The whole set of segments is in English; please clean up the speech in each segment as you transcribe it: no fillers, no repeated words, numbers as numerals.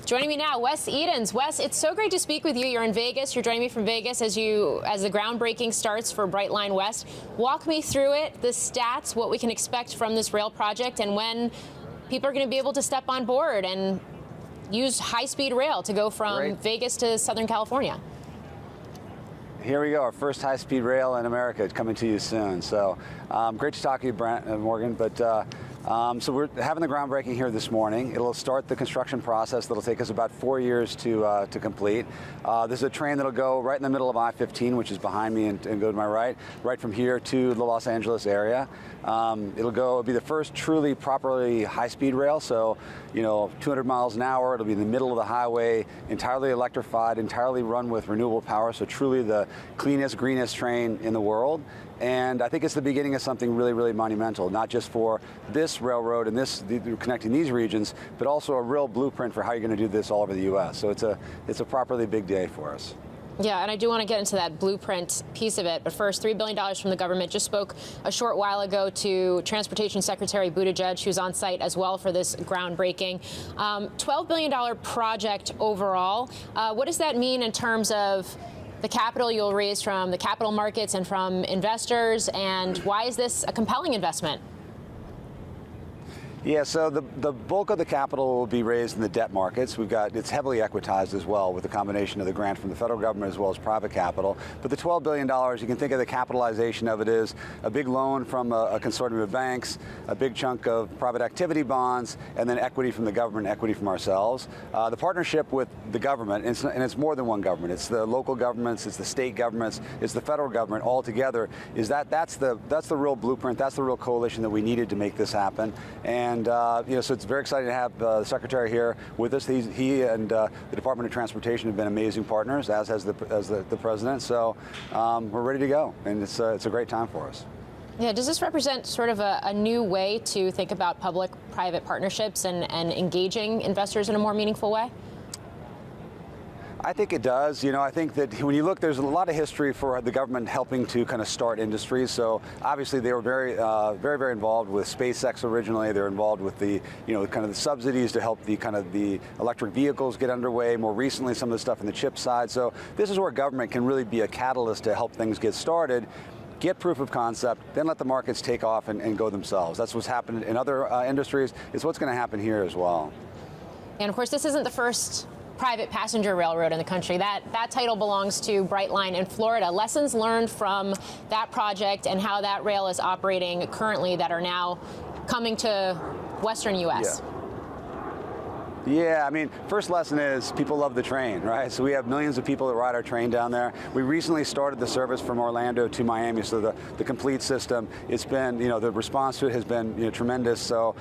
Joining me now, Wes Edens. Wes, it's so great to speak with you. You're in Vegas. You're joining me from Vegas as the groundbreaking starts for Brightline West. Walk me through it, the stats, what we can expect from this rail project, and when people are going to be able to step on board and use high-speed rail to go from Vegas to Southern California. Here we go, our first high-speed rail in America is coming to you soon. So great to talk to you, Morgan. But so we're having the groundbreaking here this morning. It'll start the construction process that'll take us about 4 years to complete. This is a train that'll go right in the middle of I-15, which is behind me, and go to my right from here to the Los Angeles area. It'll be the first truly properly high-speed rail. So, 200 miles an hour. It'll be in the middle of the highway, entirely electrified, entirely run with renewable power. So truly the cleanest, greenest train in the world. And I think it's the beginning of something really, really monumental, not just for this railroad and connecting these regions, but also a real blueprint for how you're going to do this all over the U.S. So it's a properly big day for us. Yeah, and I do want to get into that blueprint piece of it. But first, $3 billion from the government. Just spoke a short while ago to Transportation Secretary Buttigieg, who's on site as well for this groundbreaking. $12 billion project overall. What does that mean in terms of the capital you'll raise from the capital markets and from investors, and why is this a compelling investment? Yeah, so the bulk of the capital will be raised in the debt markets. It's heavily equitized as well, with a combination of the grant from the federal government as well as private capital. But the $12 billion, you can think of the capitalization of it as a big loan from a consortium of banks, a big chunk of private activity bonds, and then equity from the government, equity from ourselves. The partnership with the government, and it's more than one government. It's the local governments, it's the state governments, it's the federal government all together. That's the real blueprint. That's the real coalition that we needed to make this happen. And so it's very exciting to have the Secretary here with us. He and the Department of Transportation have been amazing partners, as has the President. So we're ready to go, and it's a great time for us. Yeah, does this represent sort of a new way to think about public-private partnerships and engaging investors in a more meaningful way? I think it does. I think that when you look, there's a lot of history for the government helping to kind of start industries. So obviously they were very, very involved with SpaceX originally. They're involved with the, kind of the subsidies to help the electric vehicles get underway. More recently, some of the stuff in the chip side. So this is where government can really be a catalyst to help things get started. Get proof of concept, then let the markets take off and go themselves. That's what's happened in other industries. It's what's going to happen here as well. And of course, this isn't the first private passenger railroad in the country. That title belongs to Brightline in Florida. Lessons learned from that project and how that rail is operating currently that are now coming to Western U.S. Yeah, I mean, first lesson is people love the train, right? So we have millions of people that ride our train down there. We recently started the service from Orlando to Miami, so the complete system. It's been, the response to it has been, tremendous. So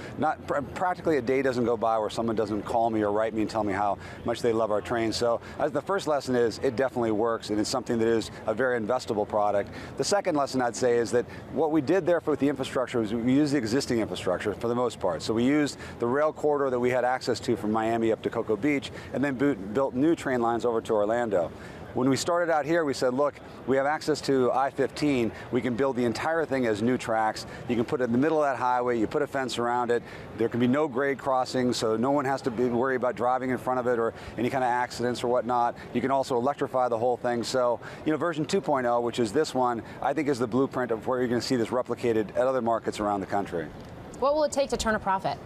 practically a day doesn't go by where someone doesn't call me or write me and tell me how much they love our train. So the first lesson is it definitely works, and it's something that is a very investable product. The second lesson I'd say is that what we did there with the infrastructure was we used the existing infrastructure for the most part. So we used the rail corridor that we had access to from Miami up to Cocoa Beach, and then built new train lines over to Orlando. When we started out here, we said, look, we have access to I-15. We can build the entire thing as new tracks. You can put it in the middle of that highway. You put a fence around it. There can be no grade crossing, so no one has to worry about driving in front of it or any kind of accidents or whatnot. You can also electrify the whole thing. So, version 2.0, which is this one, I think is the blueprint of where you're going to see this replicated at other markets around the country. What will it take to turn a profit?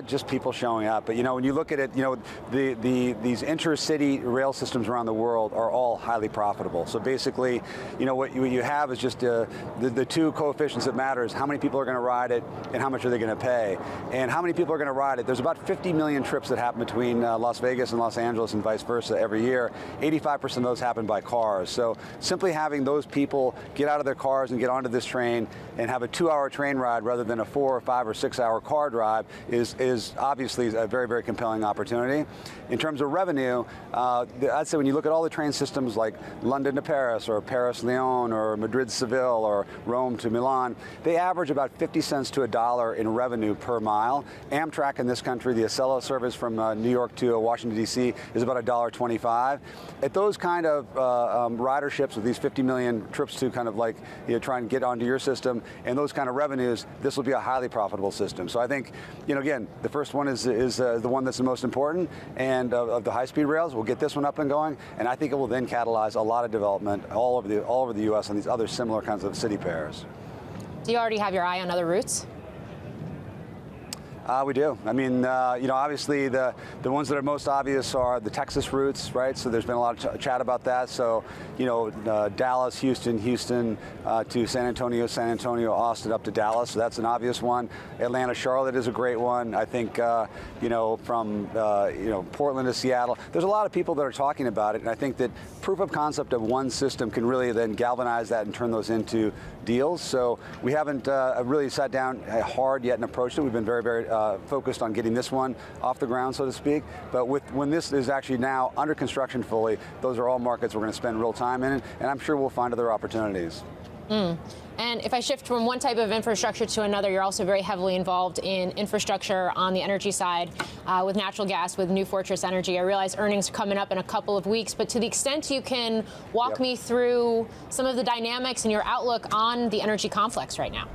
Just people showing up. But when you look at it, these intercity rail systems around the world are all highly profitable. So basically, what you have is just the two coefficients that matter is how many people are going to ride it and how much are they going to pay. And how many people are going to ride it? There's about 50 million trips that happen between Las Vegas and Los Angeles and vice versa every year. 85% of those happen by cars. So simply having those people get out of their cars and get onto this train and have a 2-hour train ride rather than a 4 or 5 or 6 hour car drive is obviously a very, very compelling opportunity. In terms of revenue, I'd say when you look at all the train systems like London to Paris or Paris-Lyon or Madrid-Seville or Rome to Milan, they average about 50 cents to $1 in revenue per mile. Amtrak in this country, the Acela service from New York to Washington, D.C. is about $1.25. At those kind of riderships with these 50 million trips to kind of like try and get onto your system and those kind of revenues, this will be a highly profitable system. So I think again, the first one is the one that's the most important, and of the high-speed rails. We'll get this one up and going, and I think it will then catalyze a lot of development all over the U.S. on these other similar kinds of city pairs. Do you already have your eye on other routes? We do. I mean, obviously the ones that are most obvious are the Texas routes, right? So there's been a lot of chat about that. So, Dallas, Houston to San Antonio, Austin up to Dallas. So that's an obvious one. Atlanta, Charlotte is a great one. I think, from Portland to Seattle. There's a lot of people that are talking about it, and I think that proof of concept of one system can really then galvanize that and turn those into deals. So we haven't really sat down hard yet and approached it. We've been very, very focused on getting this one off the ground, so to speak. But when this is actually now under construction fully, those are all markets we're going to spend real time in, and I'm sure we'll find other opportunities. And if I shift from one type of infrastructure to another, you're also very heavily involved in infrastructure on the energy side with natural gas, with New Fortress Energy. I realize earnings are coming up in a couple of weeks, but to the extent you can walk me through some of the dynamics and your outlook on the energy complex right now.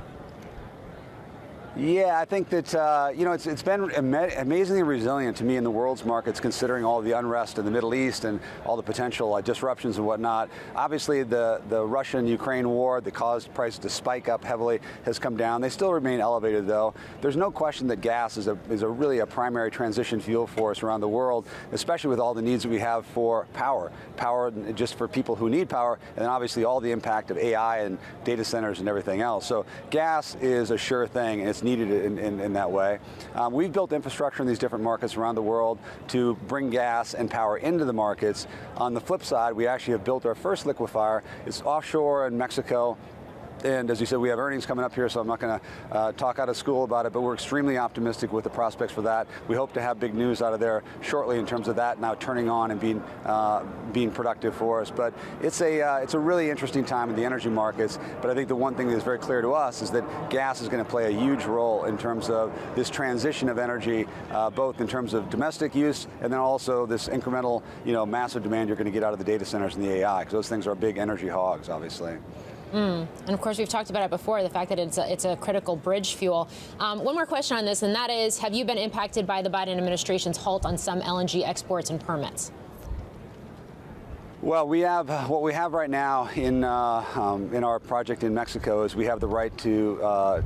Yeah, I think that, it's been amazingly resilient to me in the world's markets, considering all the unrest in the Middle East and all the potential disruptions and whatnot. Obviously, the Russian-Ukraine war that caused prices to spike up heavily has come down. They still remain elevated, though. There's no question that gas is really a primary transition fuel for us around the world, especially with all the needs that we have for power just for people who need power, and then obviously all the impact of AI and data centers and everything else. So gas is a sure thing, and it's needed in that way. We've built infrastructure in these different markets around the world to bring gas and power into the markets. On the flip side, we actually have built our first liquefier. It's offshore in Mexico. And as you said, we have earnings coming up here, so I'm not going to talk out of school about it, but we're extremely optimistic with the prospects for that. We hope to have big news out of there shortly in terms of that now turning on and being productive for us. But it's a really interesting time in the energy markets, but I think the one thing that's very clear to us is that gas is going to play a huge role in terms of this transition of energy, both in terms of domestic use and then also this incremental, massive demand you're going to get out of the data centers and the AI, because those things are big energy hogs, obviously. And of course, we've talked about it before, the fact that it's a critical bridge fuel. One more question on this, and that is, have you been impacted by the Biden administration's halt on some LNG exports and permits? Well, we have what we have right now in our project in Mexico is we have the right to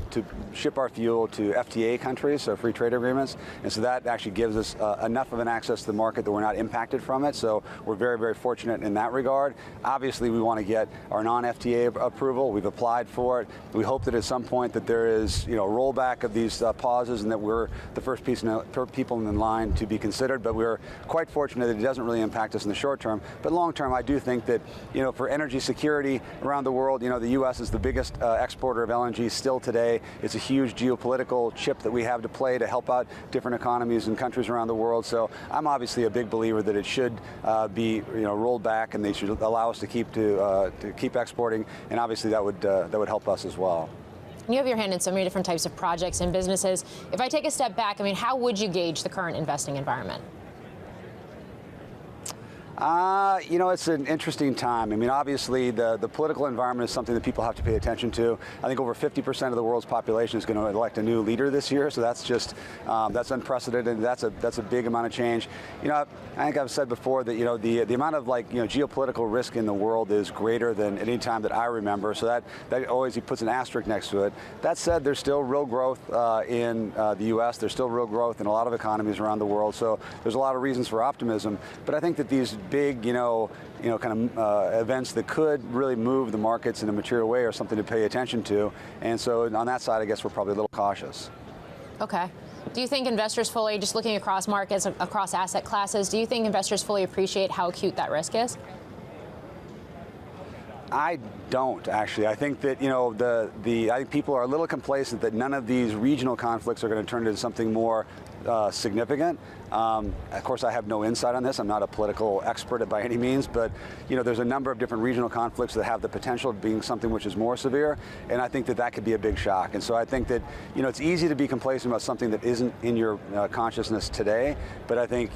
ship our fuel to FTA countries, so free trade agreements, and so that actually gives us enough of an access to the market that we're not impacted from it. So we're very, very fortunate in that regard. Obviously, we want to get our non-FTA approval. We've applied for it. We hope that at some point that there is rollback of these pauses and that we're the first people in line to be considered. But we're quite fortunate that it doesn't really impact us in the short term. But long term, I do think that, for energy security around the world, the U.S. is the biggest exporter of LNG still today. It's a huge geopolitical chip that we have to play to help out different economies and countries around the world. So I'm obviously a big believer that it should be, rolled back, and they should allow us to keep exporting. And obviously that would help us as well. You have your hand in so many different types of projects and businesses. If I take a step back, how would you gauge the current investing environment? It's an interesting time. Obviously, the political environment is something that people have to pay attention to. I think over 50% of the world's population is going to elect a new leader this year, so that's just that's unprecedented. That's a big amount of change. I think I've said before that the amount of geopolitical risk in the world is greater than any time that I remember. So that always puts an asterisk next to it. That said, there's still real growth in the U.S. There's still real growth in a lot of economies around the world. So there's a lot of reasons for optimism. But I think that these big events that could really move the markets in a material way are something to pay attention to. And so on that side, I guess we're probably a little cautious. Okay. Do you think investors fully, just looking across markets, across asset classes, do you think investors fully appreciate how acute that risk is? I don't, actually. I think that, I think people are a little complacent that none of these regional conflicts are going to turn into something more significant. Of course, I have no insight on this. I'm not a political expert by any means, but there's a number of different regional conflicts that have the potential of being something which is more severe, and I think that could be a big shock. And so I think that it's easy to be complacent about something that isn't in your consciousness today, but I think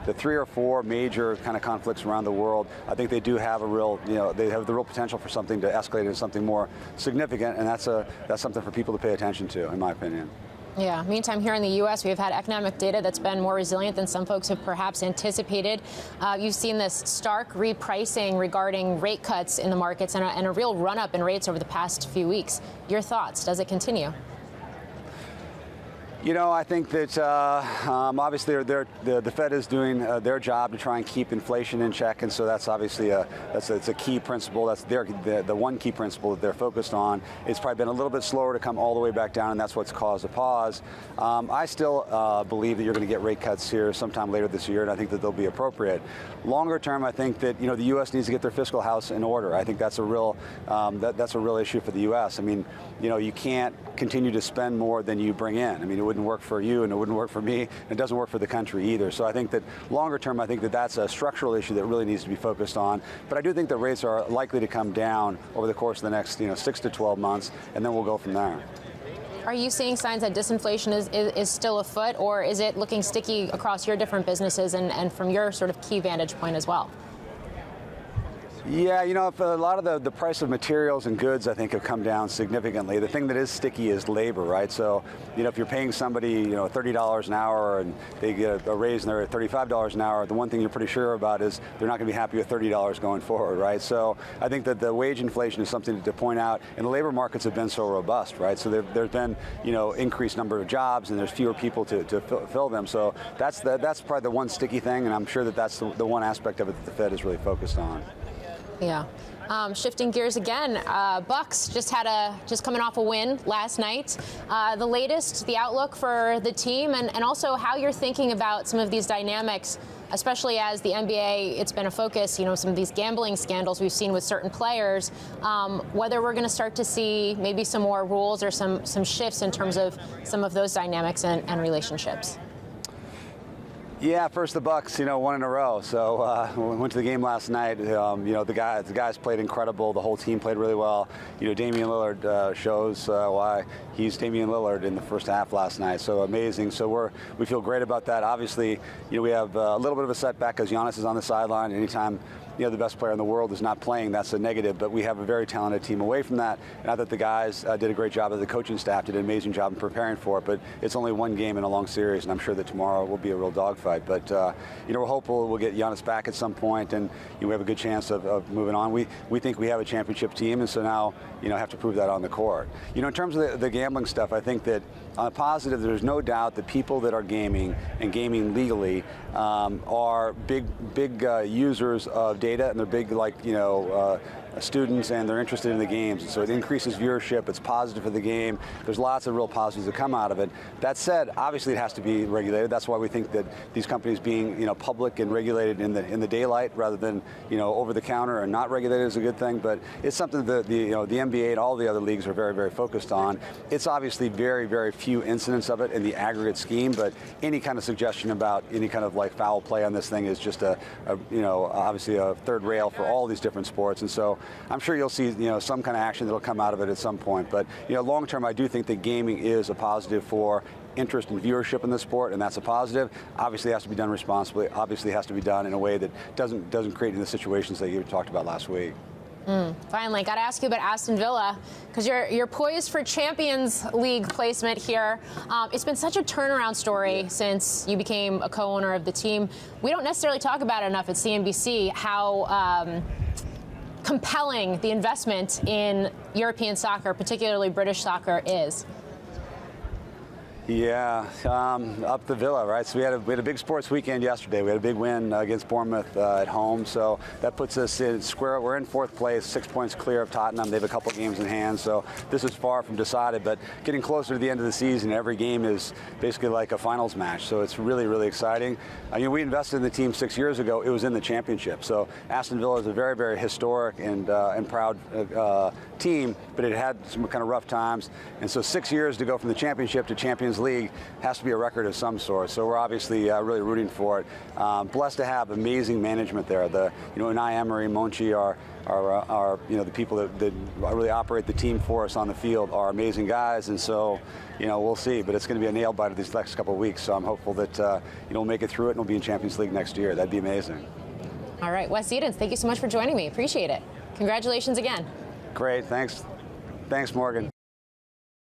the 3 or 4 major kind of conflicts around the world, I think they do have a real, they have the real potential for something to escalate into something more significant, and that's something for people to pay attention to, in my opinion. Yeah. Meantime, here in the U.S., we've had economic data that's been more resilient than some folks have perhaps anticipated. You've seen this stark repricing regarding rate cuts in the markets and a real run-up in rates over the past few weeks. Your thoughts? Does it continue? You know, I think that obviously the Fed is doing their job to try and keep inflation in check, and so that's obviously it's a key principle. That's the one key principle that they're focused on. It's probably been a little bit slower to come all the way back down, and that's what's caused a pause. I still believe that you're going to get rate cuts here sometime later this year, and I think that they'll be appropriate. Longer term, I think that the U.S. needs to get their fiscal house in order. I think that's a real that's a real issue for the U.S. I mean, you can't continue to spend more than you bring in. I mean, it wouldn't work for you and it wouldn't work for me, and it doesn't work for the country either. So I think that longer term, I think that that's a structural issue that really needs to be focused on. But I do think that rates are likely to come down over the course of the next 6 to 12 months, and then we'll go from there. Are you seeing signs that disinflation is still afoot, or is it looking sticky across your different businesses and from your sort of key vantage point as well? Yeah, if a lot of the price of materials and goods, I think, have come down significantly. The thing that is sticky is labor, right? So, if you're paying somebody, $30 an hour and they get a raise and they're at $35 an hour, the one thing you're pretty sure about is they're not going to be happy with $30 going forward, right? So I think that the wage inflation is something to point out, and the labor markets have been so robust, right? So there's been, increased number of jobs, and there's fewer people to fill them. So that's probably the one sticky thing, and I'm sure that that's the one aspect of it that the Fed is really focused on. Yeah. Shifting gears again, Bucks just coming off a win last night. The latest, the outlook for the team, and also how you're thinking about some of these dynamics, especially as the NBA, it's been a focus, some of these gambling scandals we've seen with certain players, whether we're going to start to see maybe some more rules or some shifts in terms of some of those dynamics and relationships. Yeah, first the Bucks, won in a row. So we went to the game last night. The guys played incredible. The whole team played really well. Damian Lillard shows why he's Damian Lillard in the first half last night. So amazing. So we feel great about that. Obviously, we have a little bit of a setback because Giannis is on the sideline. Anytime the best player in the world is not playing, that's a negative, but we have a very talented team away from that. And I thought the guys did a great job, the coaching staff did an amazing job in preparing for it, but it's only one game in a long series, and I'm sure that tomorrow will be a real dogfight. But, we're hopeful we'll get Giannis back at some point, and we have a good chance of moving on. We think we have a championship team, and so now, have to prove that on the court. In terms of the gambling stuff, I think that on a positive, there's no doubt that people that are gaming and gaming legally are big users of data, and they're big, students, and they're interested in the games. And so it increases viewership. It's positive for the game. There's lots of real positives that come out of it. That said, obviously it has to be regulated. That's why we think that these companies being public and regulated in the daylight rather than over the counter and not regulated is a good thing. But it's something that the NBA and all the other leagues are very, very focused on. It's obviously very, very few incidents of it in the aggregate scheme. But any kind of suggestion about any kind of foul play on this thing is just obviously a third rail for all these different sports. And so I'm sure you'll see, some kind of action that'll come out of it at some point. But, long term, I do think that gaming is a positive for interest and viewership in the sport, and that's a positive. Obviously, it has to be done responsibly. Obviously, it has to be done in a way that doesn't create any of the situations that you talked about last week. Finally, got to ask you about Aston Villa, because you're poised for Champions League placement here. It's been such a turnaround story since you became a co-owner of the team. We don't necessarily talk about it enough at CNBC, how compelling the investment in European soccer, particularly British soccer, is. Yeah, up the Villa, right? So we had a big sports weekend yesterday. We had a big win against Bournemouth at home, so that puts us in square. We're in fourth place, 6 points clear of Tottenham. They have a couple games in hand, so this is far from decided. But getting closer to the end of the season, every game is basically like a finals match. So it's really, really exciting. We invested in the team 6 years ago. It was in the championship. So Aston Villa is a very, very historic and proud team, but it had some kind of rough times. And so 6 years to go from the championship to Champions League has to be a record of some sort. So we're obviously really rooting for it. Blessed to have amazing management there. Unai Emery, Monchi are the people that really operate the team for us on the field are amazing guys, and so we'll see. But it's going to be a nail biter these next couple of weeks. So I'm hopeful that we'll make it through it and we'll be in Champions League next year. That'd be amazing. All right, Wes Edens, thank you so much for joining me. Appreciate it. Congratulations again. Great, thanks, Morgan.